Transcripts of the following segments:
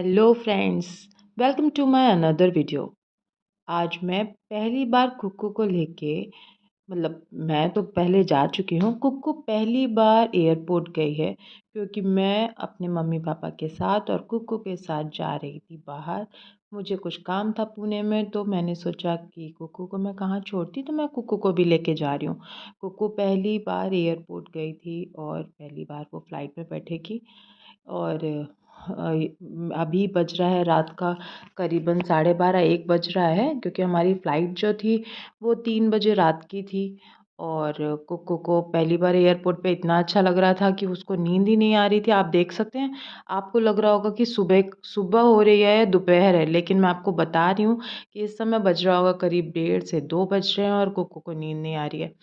Hello friends, welcome to my another video. आज मैं पहली बार कुक्कू को लेके मैं तो पहले जा चुकी हूँ। कुक्कू पहली बार एयरपोर्ट गई है क्योंकि मैं अपने मम्मी पापा के साथ और कुक्कू के साथ जा रही थी बाहर। मुझे कुछ काम था पुणे में, तो मैंने सोचा कि कुक्कू को मैं कहाँ छोड़ती, तो मैं कुक्कू को भी लेके जा रही हूँ। कुक्कू पहली बार एयरपोर्ट गई थी और पहली बार वो फ़्लाइट में बैठेगी। और अभी बज रहा है रात का करीबन 12:30 1 बज रहा है, क्योंकि हमारी फ़्लाइट जो थी वो 3 बजे रात की थी। और कुक्कू को पहली बार एयरपोर्ट पे इतना अच्छा लग रहा था कि उसको नींद ही नहीं आ रही थी। आप देख सकते हैं, आपको लग रहा होगा कि सुबह सुबह हो रही है या दोपहर है, लेकिन मैं आपको बता रही हूँ कि इस समय बज रहा होगा करीब 1:30 से 2 बज रहे हैं और कुक्कू को नींद नहीं आ रही है।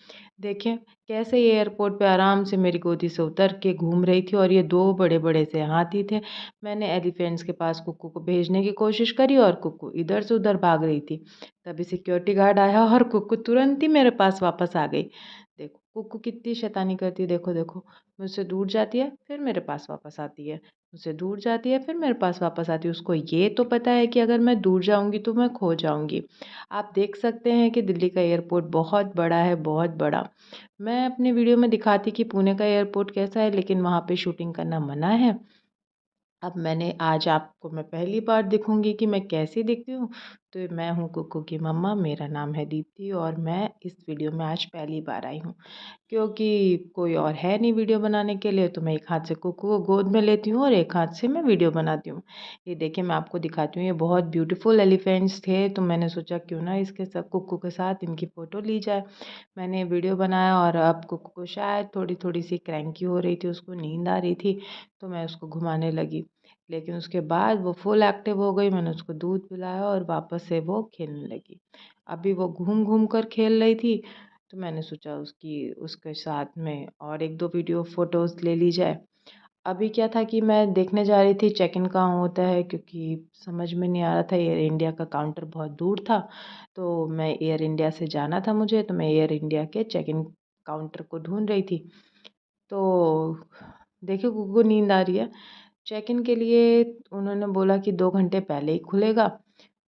देखें कैसे ये एयरपोर्ट पे आराम से मेरी गोदी से उतर के घूम रही थी, और ये 2 बड़े-बड़े से हाथी थे। मैंने एलिफेंट्स के पास कुक्कू को भेजने की कोशिश करी और कुक्कू इधर से उधर भाग रही थी। तभी सिक्योरिटी गार्ड आया और कुक्कू तुरंत ही मेरे पास वापस आ गई। देखो कुक्कू कितनी शैतानी करती है, देखो देखो। मुझसे दूर जाती है फिर मेरे पास वापस आती है, मुझसे दूर जाती है फिर मेरे पास वापस आती है। उसको ये तो पता है कि अगर मैं दूर जाऊंगी तो मैं खो जाऊंगी। आप देख सकते हैं कि दिल्ली का एयरपोर्ट बहुत बड़ा है, बहुत बड़ा। मैं अपने वीडियो में दिखाती कि पुणे का एयरपोर्ट कैसा है, लेकिन वहाँ पे शूटिंग करना मना है। अब मैंने आज आपको मैं पहली बार दिखूँगी कि मैं कैसी दिखती हूँ। तो मैं हूँ कुक्कू की मम्मा, मेरा नाम है दीप्ति, और मैं इस वीडियो में आज पहली बार आई हूँ। क्योंकि कोई और है नहीं वीडियो बनाने के लिए, तो मैं एक हाथ से कुक्कू को गोद में लेती हूँ और एक हाथ से मैं वीडियो बनाती हूँ। ये देखिए मैं आपको दिखाती हूँ, ये बहुत ब्यूटीफुल एलिफेंट्स थे, तो मैंने सोचा क्यों ना इसके साथ कुक्कू के साथ इनकी फ़ोटो ली जाए। मैंने वीडियो बनाया और अब कुक्कू को शायद थोड़ी-थोड़ी सी क्रैंकी हो रही थी, उसको नींद आ रही थी, तो मैं उसको घुमाने लगी। लेकिन उसके बाद वो फुल एक्टिव हो गई, मैंने उसको दूध पिलाया और वापस से वो खेलने लगी। अभी वो घूम-घूम कर खेल रही थी, तो मैंने सोचा उसके साथ में और 1-2 वीडियो फ़ोटोज़ ले ली जाए। अभी क्या था कि मैं देखने जा रही थी चेक इन कहाँ होता है, क्योंकि समझ में नहीं आ रहा था, एयर इंडिया का काउंटर बहुत दूर था। तो मैं एयर इंडिया से जाना था मुझे, तो मैं एयर इंडिया के चेक इन काउंटर को ढूँढ रही थी। तो देखिए कुक्कू को नींद आ रही है। चेक इन के लिए उन्होंने बोला कि 2 घंटे पहले ही खुलेगा।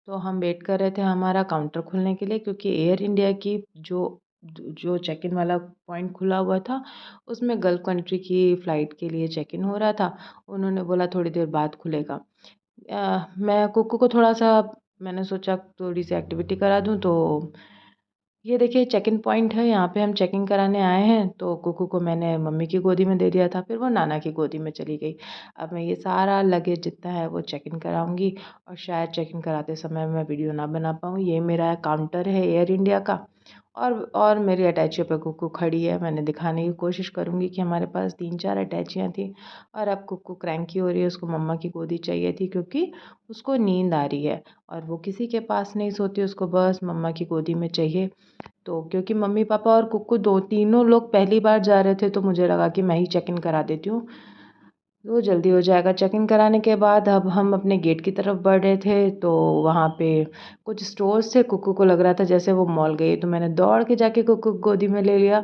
तो हम वेट कर रहे थे हमारा काउंटर खुलने के लिए, क्योंकि एयर इंडिया की जो जो चेक इन वाला पॉइंट खुला हुआ था, उसमें गल्फ़ कंट्री की फ़्लाइट के लिए चेक इन हो रहा था। उन्होंने बोला थोड़ी देर बाद खुलेगा। मैं कुक्कू को थोड़ा-सा मैंने सोचा थोड़ी-सी एक्टिविटी करा दूँ, तो ये देखिए चेक इन पॉइंट है, यहाँ पे हम चेकिंग कराने आए हैं। तो कुक्कू को मैंने मम्मी की गोदी में दे दिया था, फिर वो नाना की गोदी में चली गई। अब मैं ये सारा लगेज जितना है वो चेक इन कराऊँगी, और शायद चेक इन कराते समय मैं वीडियो ना बना पाऊँ। ये मेरा काउंटर है एयर इंडिया का, और मेरी अटैची पे कुक्कू खड़ी है। मैंने दिखाने की कोशिश करूँगी कि हमारे पास 3-4 अटैचियाँ थी, और अब कुक्कू क्रैंकी हो रही है, उसको मम्मा की गोदी चाहिए थी, क्योंकि उसको नींद आ रही है और वो किसी के पास नहीं सोती, उसको बस मम्मा की गोदी में चाहिए। तो क्योंकि मम्मी पापा और कुक्कू दो तीनों लोग पहली बार जा रहे थे, तो मुझे लगा कि मैं ही चेक इन करा देती हूँ, तो जल्दी हो जाएगा। चेक इन कराने के बाद अब हम अपने गेट की तरफ बढ़ रहे थे, तो वहाँ पे कुछ स्टोर्स थे। कुक्कू को लग रहा था जैसे वो मॉल गई है, तो मैंने दौड़ के जाके कुक्कू को गोदी में ले लिया,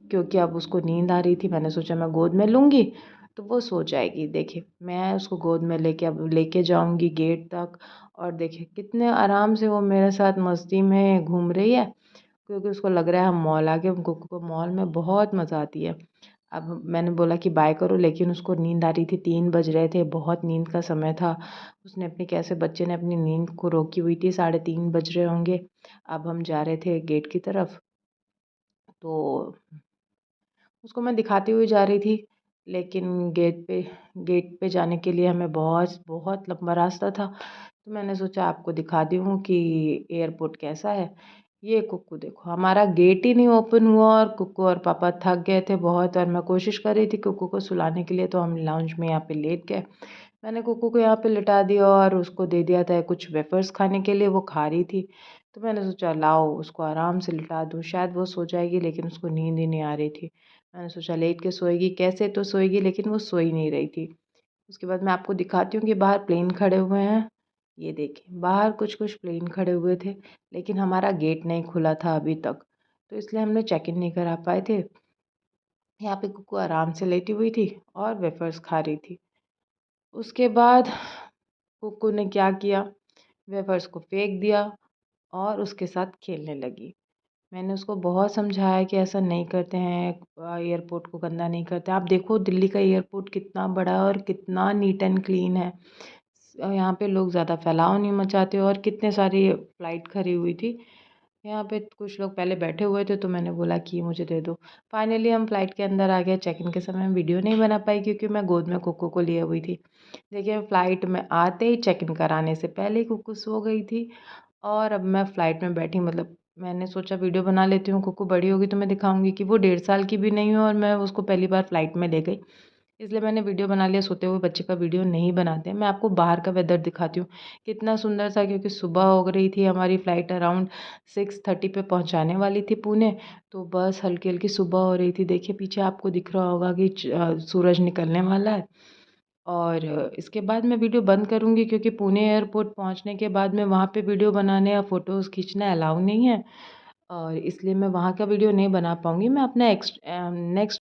क्योंकि अब उसको नींद आ रही थी। मैंने सोचा मैं गोद में लूँगी तो वो सो जाएगी। देखिए मैं उसको गोद में लेके अब लेके जाऊँगी गेट तक, और देखिए कितने आराम से वो मेरे साथ मस्ती में घूम रही है, क्योंकि उसको लग रहा है हम मॉल आ गए। कुक्कू को मॉल में बहुत मज़ा आती है। अब मैंने बोला कि बाय करो, लेकिन उसको नींद आ रही थी, 3 बज रहे थे, बहुत नींद का समय था। उसने अपनी कैसे बच्चे ने अपनी नींद को रोकी हुई थी, 3:30 बज रहे होंगे। अब हम जा रहे थे गेट की तरफ, तो उसको मैं दिखाती हुई जा रही थी, लेकिन गेट पे जाने के लिए हमें बहुत बहुत लंबा रास्ता था। तो मैंने सोचा आपको दिखाती हूँ कि एयरपोर्ट कैसा है। ये कुक्कू देखो, हमारा गेट ही नहीं ओपन हुआ और कुक्कू और पापा थक गए थे बहुत, और मैं कोशिश कर रही थी कुक्कू को सुलाने के लिए, तो हम लाउंज में यहाँ पे लेट गए। मैंने कुक्कू को यहाँ पे लिटा दिया और उसको दे दिया था कुछ वेफर्स खाने के लिए, वो खा रही थी। तो मैंने सोचा लाओ उसको आराम से लिटा दूँ, शायद वो सो जाएगी, लेकिन उसको नींद ही नहीं आ रही थी। मैंने सोचा लेट के सोएगी, कैसे तो सोएगी, लेकिन वो सो ही नहीं रही थी। उसके बाद मैं आपको दिखाती हूँ कि बाहर प्लेन खड़े हुए हैं। ये देखिए बाहर कुछ-कुछ प्लेन खड़े हुए थे, लेकिन हमारा गेट नहीं खुला था अभी तक, तो इसलिए हमने चेक इन नहीं करा पाए थे। यहाँ पे कुक्कू आराम से लेटी हुई थी और वेफर्स खा रही थी। उसके बाद कुक्कू ने क्या किया, वेफर्स को फेंक दिया और उसके साथ खेलने लगी। मैंने उसको बहुत समझाया कि ऐसा नहीं करते हैं, एयरपोर्ट को गंदा नहीं करते। आप देखो दिल्ली का एयरपोर्ट कितना बड़ा है और कितना नीट एंड क्लीन है। यहाँ पे लोग ज़्यादा फैलाव नहीं मचाते और कितने सारी फ़्लाइट खड़ी हुई थी। यहाँ पे कुछ लोग पहले बैठे हुए थे तो मैंने बोला कि मुझे दे दो। फाइनली हम फ़्लाइट के अंदर आ गए। चेक इन के समय मैं वीडियो नहीं बना पाई क्योंकि मैं गोद में कुक्कू को लिए हुई थी। देखिए फ़्लाइट में आते ही चेक इन कराने से पहले ही कुक्कू सो गई थी और अब मैं फ़्लाइट में बैठी, मतलब मैंने सोचा वीडियो बना लेती हूँ, कुक्कू बड़ी होगी तो मैं दिखाऊँगी कि वो 1.5 साल की भी नहीं है और मैं उसको पहली बार फ़्लाइट में ले गई। इसलिए मैंने वीडियो बना लिया। सोते हुए बच्चे का वीडियो नहीं बनाते। मैं आपको बाहर का वेदर दिखाती हूँ, कितना सुंदर था क्योंकि सुबह हो रही थी। हमारी फ़्लाइट अराउंड 6:30 पे पहुँचाने वाली थी पुणे, तो बस हल्की-हल्की सुबह हो रही थी। देखिए पीछे आपको दिख रहा होगा कि सूरज निकलने वाला है। और इसके बाद मैं वीडियो बंद करूँगी क्योंकि पुणे एयरपोर्ट पहुँचने के बाद में वहाँ पे वीडियो बनाने या फ़ोटोज़ खींचना अलाउ नहीं है और इसलिए मैं वहाँ का वीडियो नहीं बना पाऊँगी। मैं अपना नेक्स्ट